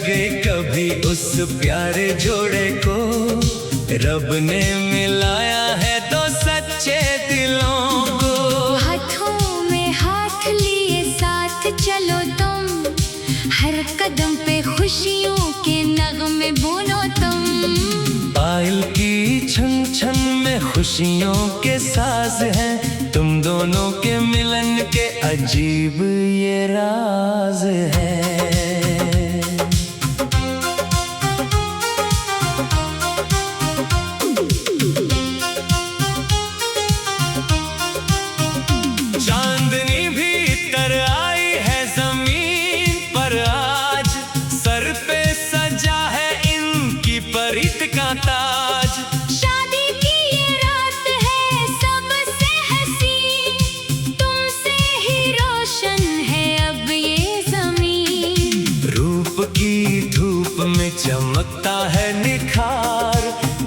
लगे कभी उस प्यारे जोड़े को, रब ने मिलाया है दो सच्चे दिलों को। हाथों में हाथ लिए साथ चलो तुम, हर कदम पे खुशियों के नगमे बोलो तुम। पायल की छन छन में खुशियों के साज हैं, तुम दोनों के मिलन के अजीब ये राज है। चांदनी भी तर आई है जमीन पर आज, सर पे सजा है इनकी परीत का ताज। शादी की ये रात है सबसे हसीन, तुमसे ही रोशन है अब ये जमीन। रूप की धूप में चमकता है निखार,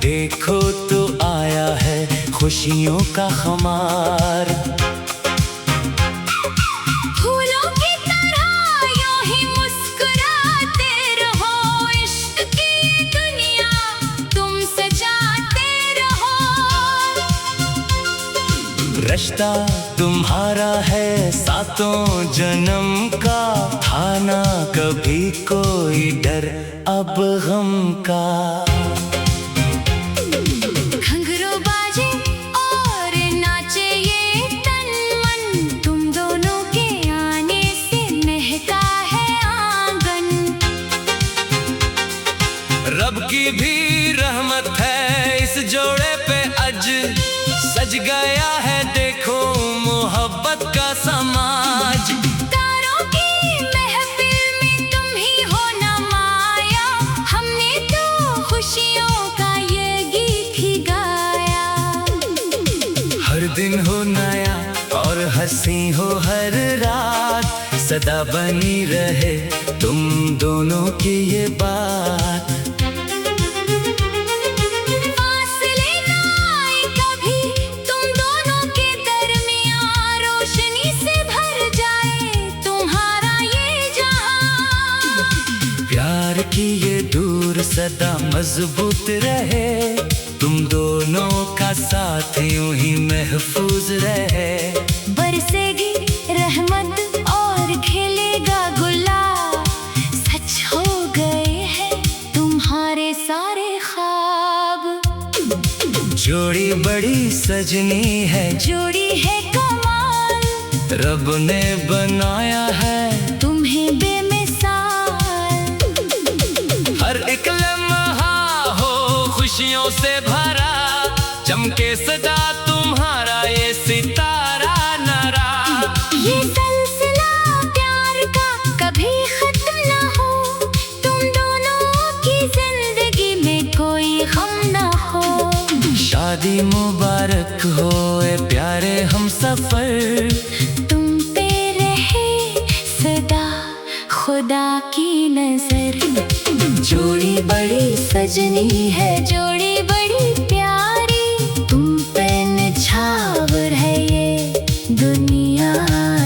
देखो तो आया है खुशियों का खुमार। फूलों की तरह यूं ही मुस्कुराते रहो, इश्क की ये दुनिया तुम सजाते रहो। रिश्ता तुम्हारा है सातों जन्म का, था ना कभी कोई डर अब गम का। घंघरू बाजे और नाचे ये तन मन, तुम दोनों के आने से महका है आंगन। रब की भी रहमत है इस जोड़े पे अज, सज गया है देखो मोहब्बत का समाज। तारों की महफिल में तुम ही हो नमाया, हमने तो खुशियों का ये गीत ही गाया। हर दिन हो नया और हंसी हो हर रात, सदा बनी रहे तुम दोनों की ये बात। फासले ना आए कभी तुम दोनों के दरमियां, रोशनी से भर जाए तुम्हारा ये जहां। प्यार की ये दूर सदा मजबूत रहे, तुम दोनों का साथ यूं ही महफूज रहे। बरसेगी रहमत और खिलेगा गुलाब, सच हो गए हैं तुम्हारे सारे ख्वाब। जोड़ी बड़ी सजनी है, जोड़ी है कमाल, रब ने बनाया है तुम्हें बेमिसाल। हर एक लम्हा हो खुशियों से भरा, चमके सदा तुम्हारा ये सितारा नरा। ये सिलसिला प्यार का कभी खत्म ना हो, तुम दोनों की जिंदगी में कोई गम ना हो। शादी मुबारक हो ए प्यारे हम सफर, तुम पे रहे सदा खुदा की नजर। जोड़ी बड़ी सजनी है, जोड़ी बड़ी प्यारी, तुम पे निछावर है ये दुनिया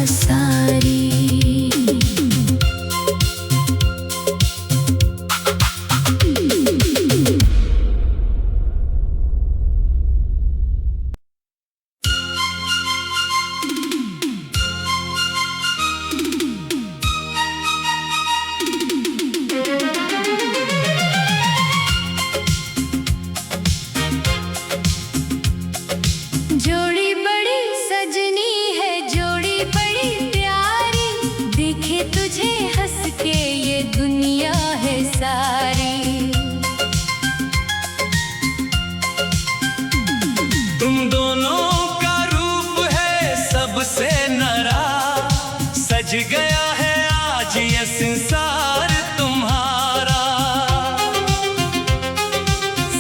सारी। जोड़ी बड़ी सजनी है, जोड़ी बड़ी प्यारी, देखे तुझे हंस के ये दुनिया है सारी। तुम दोनों का रूप है सबसे नरा, सज गया है आज ये संसार तुम्हारा।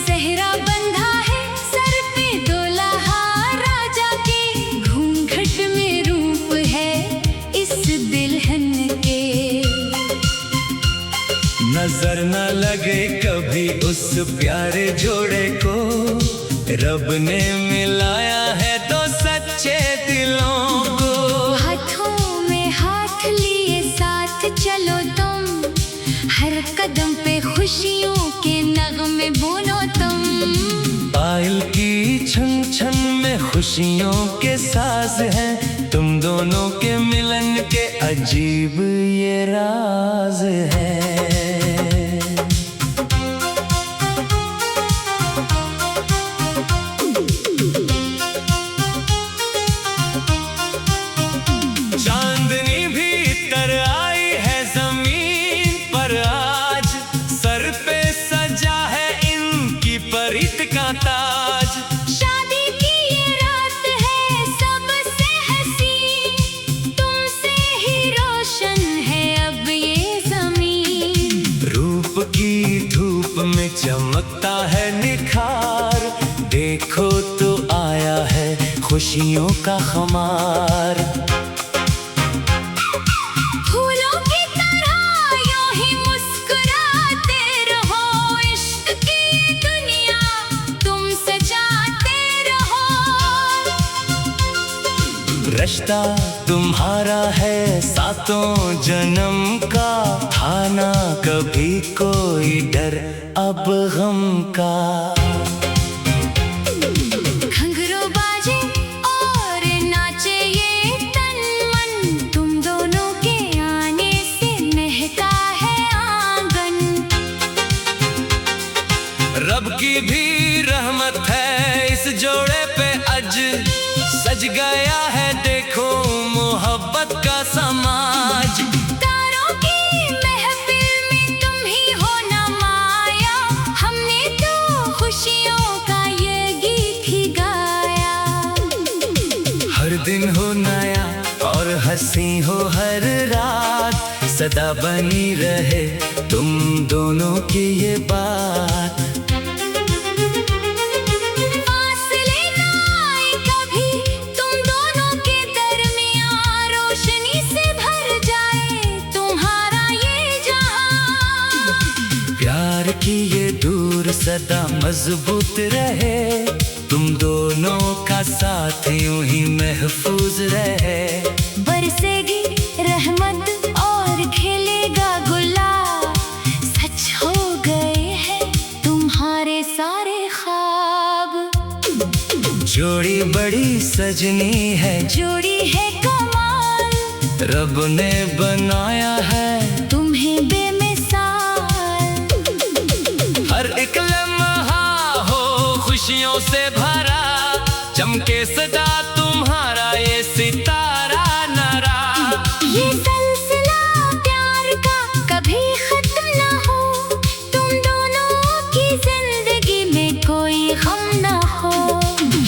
सेहरा बंधा है सर पे दुल्हा राजा के, घूंघट में रूप है इस दुल्हन के। नजर न लगे कभी उस प्यारे जोड़े को, रब ने मिलाया है दो सच्चे दिलों को। हाथों में हाथ लिए साथ चलो तुम, हर कदम खुशियों के नगमे बोलो तुम। पायल की छन छन में खुशियों के साज हैं, तुम दोनों के मिलन के अजीब ये राज है। चांदनी भी तर आई है जमीन पर आज, सर पे सजा है इनकी परीत का ताज। शादी की ये रात है सबसे हसीन, तुमसे ही रोशन है अब ये जमीन। रूप की धूप में चमकता है निखार, देखो तो आया है खुशियों का खुमार। फूलों की तरह यूं ही मुस्कुराते रहो, इश्क की ये दुनिया तुम सजाते रहो। रिश्ता तुम्हारा है सातों जन्म का, खाना कभी कोई डर अब गम का। घुंघरू बाजे और नाचे ये तन मन, तुम दोनों के आने से महका है आंगन। रब की भी रहमत है इस जोड़े पे अज, सज गया है देखो मोहब्बत का समाज। तारों की महफिल में तुम ही हो नमाया, हमने तो खुशियों का ये गीत ही गाया। हर दिन हो नया और हंसी हो हर रात, सदा बनी रहे तुम दोनों की ये बात। फासले ना आए कभी तुम दोनों के दरमियां, रोशनी से भर जाए तुम्हारा ये जहां। प्यार की ये दूर सदा मजबूत रहे, तुम दोनों का साथ यूं ही महफूज रहे। बरसेगी रहमत और खिलेगा गुलाब, सच हो गए हैं तुम्हारे सारे ख्वाब। जोड़ी बड़ी सजनी है, जोड़ी है कमाल, रब ने बनाया है तुम्हें बेमिसाल। हर एक लम्हा हो खुशियों से भरा, चमके सदा तुम्हारा ये सितारा नरा। ये सिलसिला प्यार का कभी खत्म ना हो, तुम दोनों की जिंदगी में कोई गम ना हो।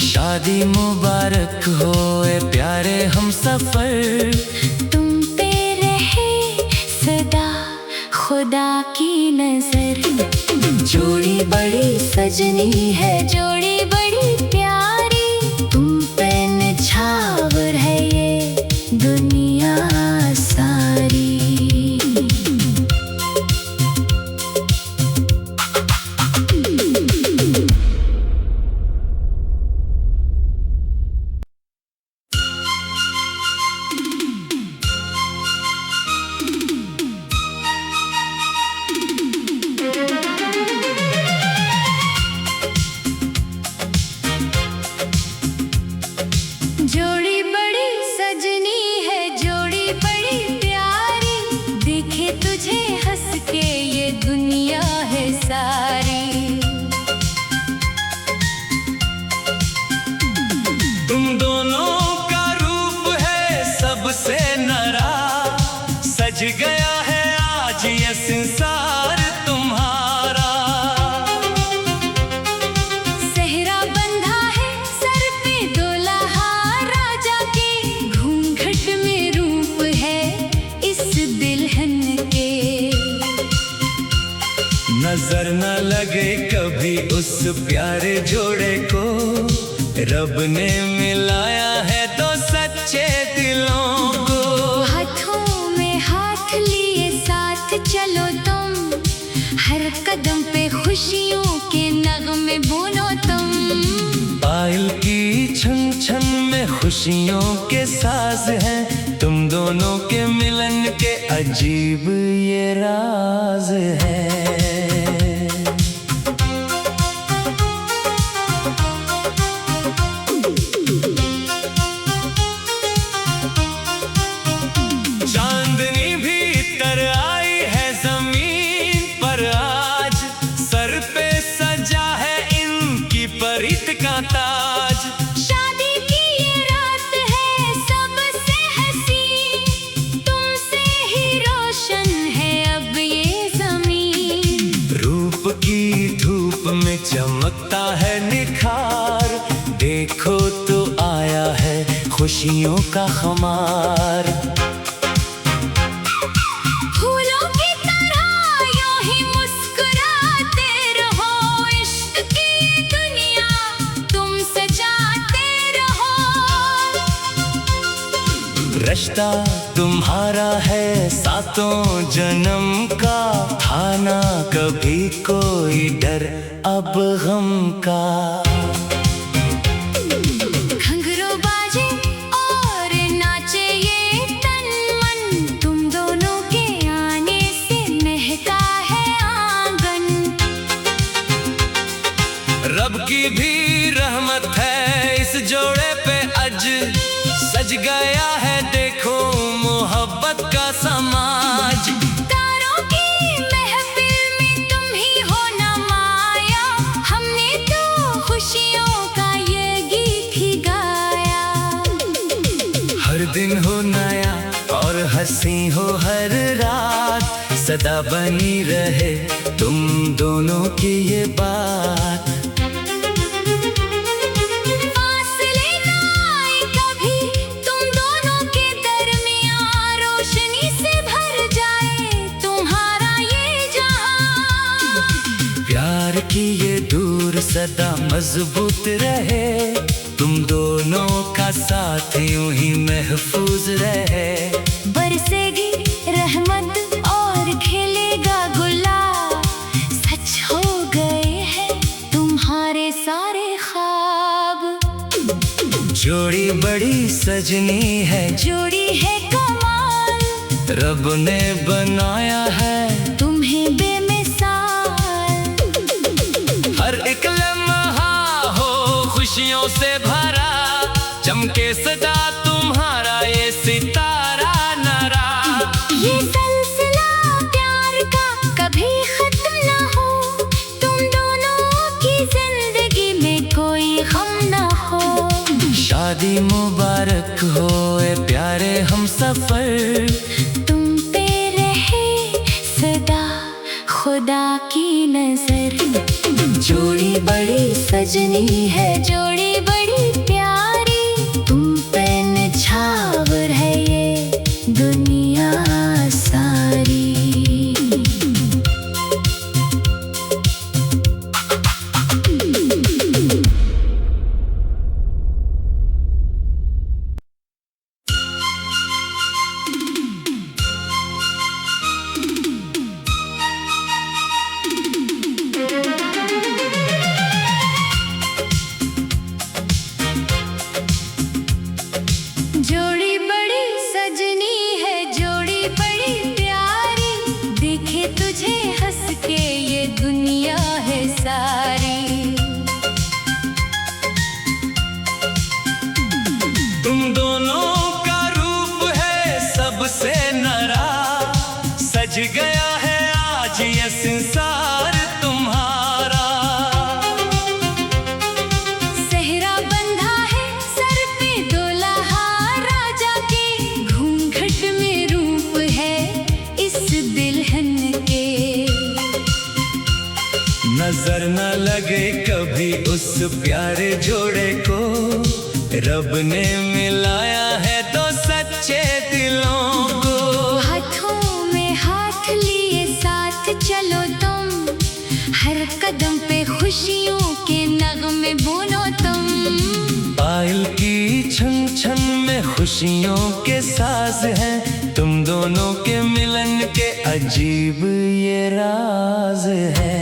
शादी मुबारक हो ए प्यारे हम सफर, तुम पे रहे सदा खुदा की नजर। जोड़ी बड़ी सजनी है, जोड़ी बड़ी प्यारी, तुम पे निछावर है ये दुनिया सारी। जोड़ी बड़ी सजनी है, जोड़ी बड़ी प्यारी, देखे तुझे हंस के ये दुनिया है सारी। तुम दोनों का रूप है सबसे नरा, सज गया है आज ये संसार तुम्हारा। सेहरा बंधा है सर पे दुल्हा राजा के, घूंघट में रूप है इस दुल्हन के। नजर न लगे कभी उस प्यारे जोड़े को, रब ने मिलाया है दो सच्चे दिलों को। हाथों में हाथ लिए साथ चलो तुम, हर कदम पे खुशियों के नगमे बोलो तुम। पायल की छन छन में खुशियों के साज हैं, तुम दोनों के मिलन के अजीब ये राज है। का ताज। शादी की ये रात है सबसे हंसी, तुमसे ही रोशन है अब ये ज़मीन। रूप की धूप में चमकता है निखार, देखो तो आया है खुशियों का खुमार। फूलों की तरह यूं ही मुस्कुराते रहो, इश्क की ये दुनिया तुम सजाते रहो। रिश्ता तुम्हारा है सातों जन्म का, था ना कभी कोई डर अब गम का। घंघरू बाजे और नाचे ये तन मन, तुम दोनों के आने से महका है आंगन। रब की भी रहमत है इस जोड़े पे अज, सज गया है देखो मोहब्बत का समाज। तारों की महफिल में तुम ही हो नमाया, हमने तो खुशियों का ये गीत ही गाया। हर दिन हो नया और हंसी हो हर रात, सदा बनी रहे तुम दोनों की ये बात। फासले ना आए कभी तुम दोनों के दरमियां, रोशनी से भर जाए तुम्हारा ये जहां। प्यार की ये दूर सदा मजबूत रहे, तुम दोनों का साथ यूं ही महफूज रहे। बरसेगी रहमत और खिलेगा गुलाब, सच हो गए हैं तुम्हारे सारे ख्वाब। जोड़ी बड़ी सजनी है, जोड़ी है कमाल, रब ने बनाया है तुम्हें बेमिसाल। हर एक लम्हा हो खुशियों से भरा, चमके सदा तुम्हारा ये सितारा नरा। ये सिलसिला प्यार का कभी खत्म ना हो, तुम दोनों की जिंदगी में कोई गम ना हो। शादी मुबारक हो ए प्यारे हम सफर, तुम पे रहे सदा खुदा की नजर। जोड़ी बड़ी सजनी है, जोड़ी बड़ी प्यारी, तुम पे निछावर है ये दुनिया सारी। जोड़ी बड़ी सजनी है, जोड़ी बड़ी प्यारी, देखे तुझे हंस के ये दुनिया है सारी। तुम दोनों का रूप है सबसे नरा, सज गया है आज ये संसार तुम्हारा। सेहरा बंधा है सर पे दुल्हा राजा के, घूंघट में रूप है इस दुल्हन के। नजर न लगे कभी उस प्यारे जोड़े को, रब ने मिलाया है दो सच्चे दिलों को। हाथों में हाथ लिए साथ चलो तुम, हर कदम पे खुशियों के नगमे बोलो तुम। पायल की छन छन में खुशियों के साज हैं, तुम दोनों के मिलन के अजीब ये राज है।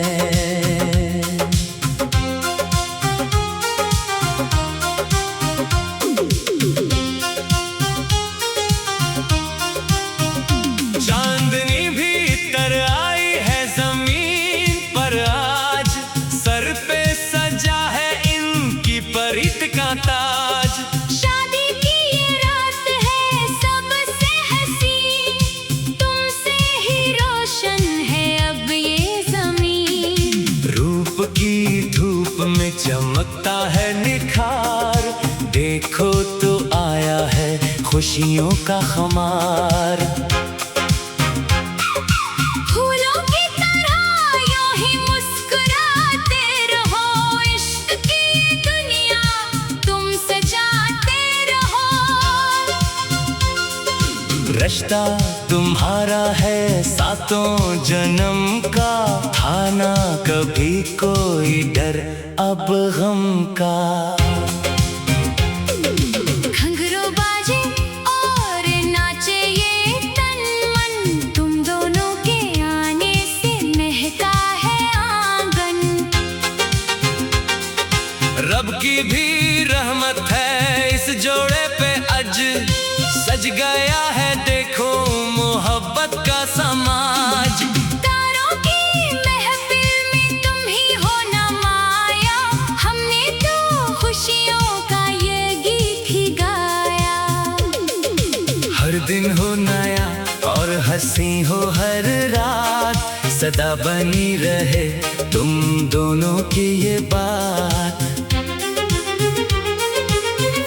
चांदनी भी तर आई है जमीन पर आज, सर पे सजा है इनकी परीत का ताज। शादी की ये रात है सबसे हंसी, तुमसे ही रोशन है अब ये जमीन। रूप की धूप में चमकता है खुशियों का खुमार। फूलों की तरह यूं ही मुस्कुराते रहो, इश्क की ये दुनिया तुम सजाते रहो। रिश्ता तुम्हारा है सातों जन्म का, था ना कभी कोई डर अब गम का। घुंघरू बाजे और नाचे ये तन मन, तुम दोनों के आने से महका है आंगन। रब की भी रहमत है इस जोड़े पे, अज सज गया है देखो मोहब्बत का समाज। तारों की महफिल में तुम ही हो ना माया, हमने तो खुशियों का ये गीत ही गाया। हर दिन हो नया और हंसी हो हर रात, सदा बनी रहे तुम दोनों की ये बात।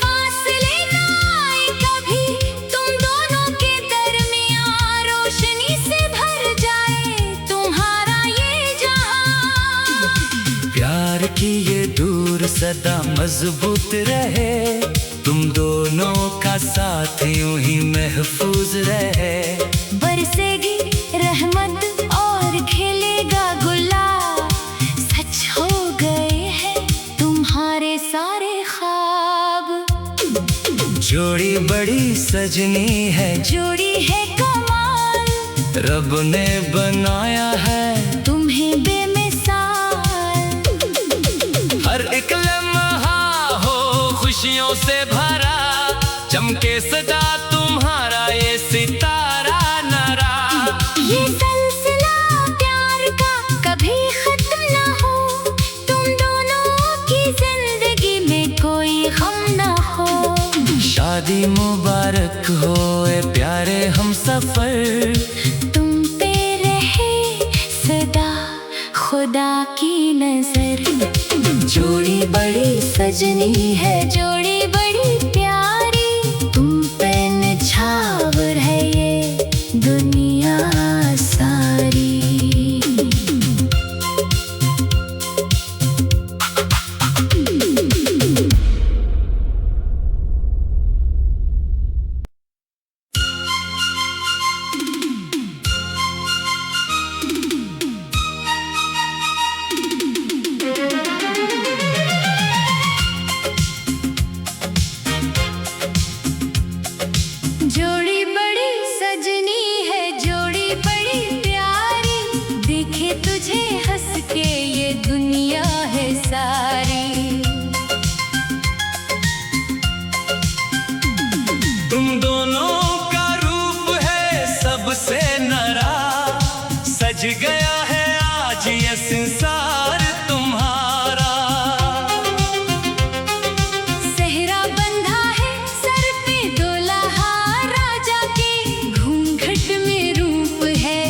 फासले ना आए कभी तुम दोनों के दरमियां, रोशनी से भर जाए तुम्हारा ये जहां। प्यार की ये दूर सदा मजबूत रहे, तुम दोनों का साथ यूं ही महफूज रहे। बरसेगी रहमत और खिलेगा गुलाब, सच हो गए हैं तुम्हारे सारे ख्वाब। जोड़ी बड़ी सजनी है, जोड़ी है कमाल, रब ने बनाया है तुम्हें बेमिसाल। हर एक लम्हा हो खुशियों से भरा, चमके सदा तुम्हारा ये सितारा नरा। ये सिलसिला प्यार का कभी खत्म ना हो, तुम दोनों की जिंदगी में कोई गम ना हो। शादी मुबारक हो ए प्यारे हम सफर, तुम पे रहे सदा खुदा की नजर। जोड़ी बड़ी सजनी है, जोड़ी बड़ी प्यारी, तुम पे निछावर है ये दुनिया सारी। जोड़ी बड़ी सजनी है, जोड़ी बड़ी प्यारी, देखे तुझे हंस के ये दुनिया है सारी। तुम दोनों का रूप है सबसे नरा, सज गया है आज ये संसार तुम्हारा। सेहरा बंधा है सर पे दुल्हा राजा के, घूंघट में रूप है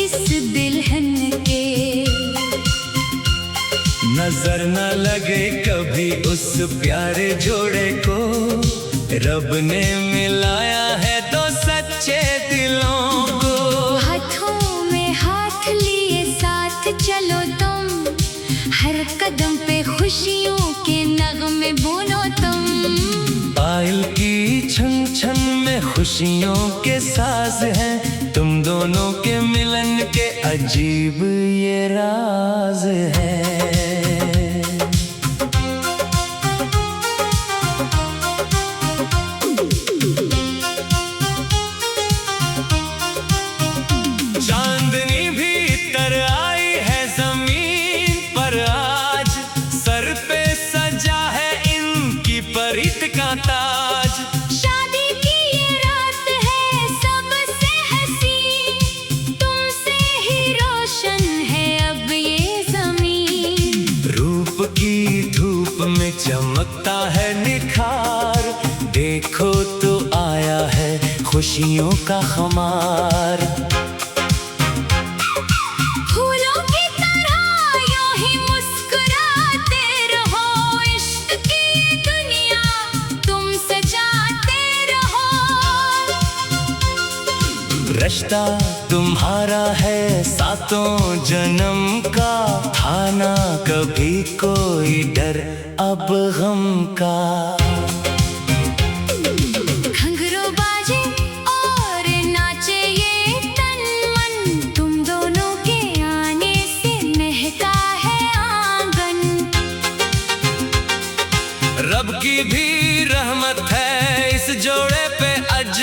इस दुल्हन के। नजर न लगे कभी उस प्यारे जोड़े को, रब ने मिलाया है दो सच्चे दिलों को। हाथों में हाथ लिए साथ चलो तुम, हर कदम पे खुशियों के नगमे बोलो तुम। पायल की छन छन में खुशियों के साज हैं, तुम दोनों के मिलन के अजीब ये राज है। चांदनी भी तर आई है जमीन पर आज, सर पे सजा है इनकी परीत का ताज। शादी की ये रात है सबसे हसीन, तुमसे ही रोशन है अब ये जमीन। रूप की धूप में चमकता है निखार, देखो तो आया है खुशियों का खुमार। फूलों की तरह यूं ही मुस्कुराते रहो, इश्क की ये दुनिया तुम सजाते रहो। रिश्ता तुम्हारा है सातों जन्म का, था ना कभी कोई डर अब गम का। घुंघरू बाजे और नाचे ये तन मन, तुम दोनों के आने से महका है आंगन। रब की भी रहमत है इस जोड़े पे, अज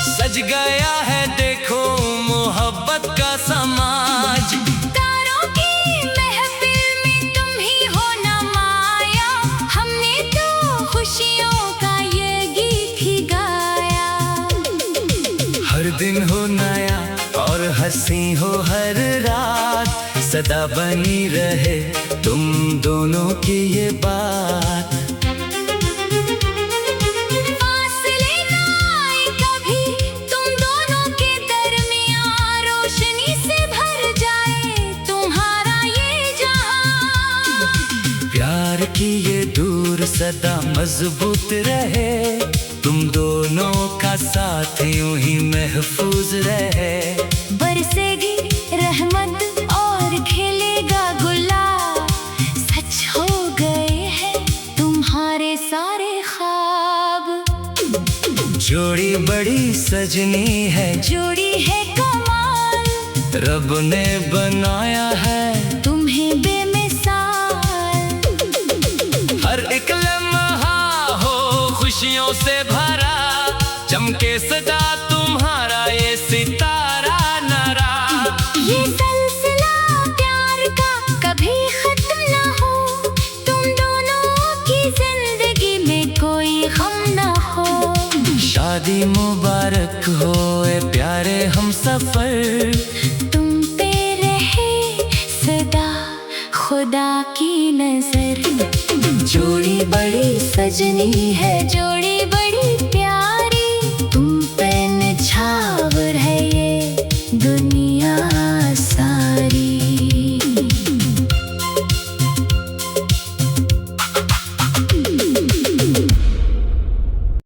सज गया है देखो मोहब्बत का समाज। तारों की महफिल में तुम ही हो नमाया, हमने तो खुशियों का ये गीत ही गाया। हर दिन हो नया और हंसी हो हर रात, सदा बनी रहे तुम दोनों की ये बात। फासले ना आए कभी तुम दोनों के दरमियां, रोशनी से भर जाए तुम्हारा ये जहां। प्यार की ये दूर सदा मजबूत रहे, तुम दोनों का साथ यूं ही महफूज रहे। बरसेगी रहमत और खिलेगा गुलाब, सच हो गए हैं तुम्हारे सारे ख्वाब। जोड़ी बड़ी सजनी है, जोड़ी है कमाल, रब ने बनाया है तुम्हें बेमिसाल। हर एक लम्हा हो खुशियों से भरा, चमके सदा तुम्हारा ये सितारा नरा। ये सिलसिला प्यार का कभी खत्म ना हो, तुम दोनों की जिंदगी में कोई गम ना हो। शादी मुबारक हो ए प्यारे हम सफर, तुम पे रहे सदा खुदा की नजर। जोड़ी बड़ी सजनी है, जोड़ी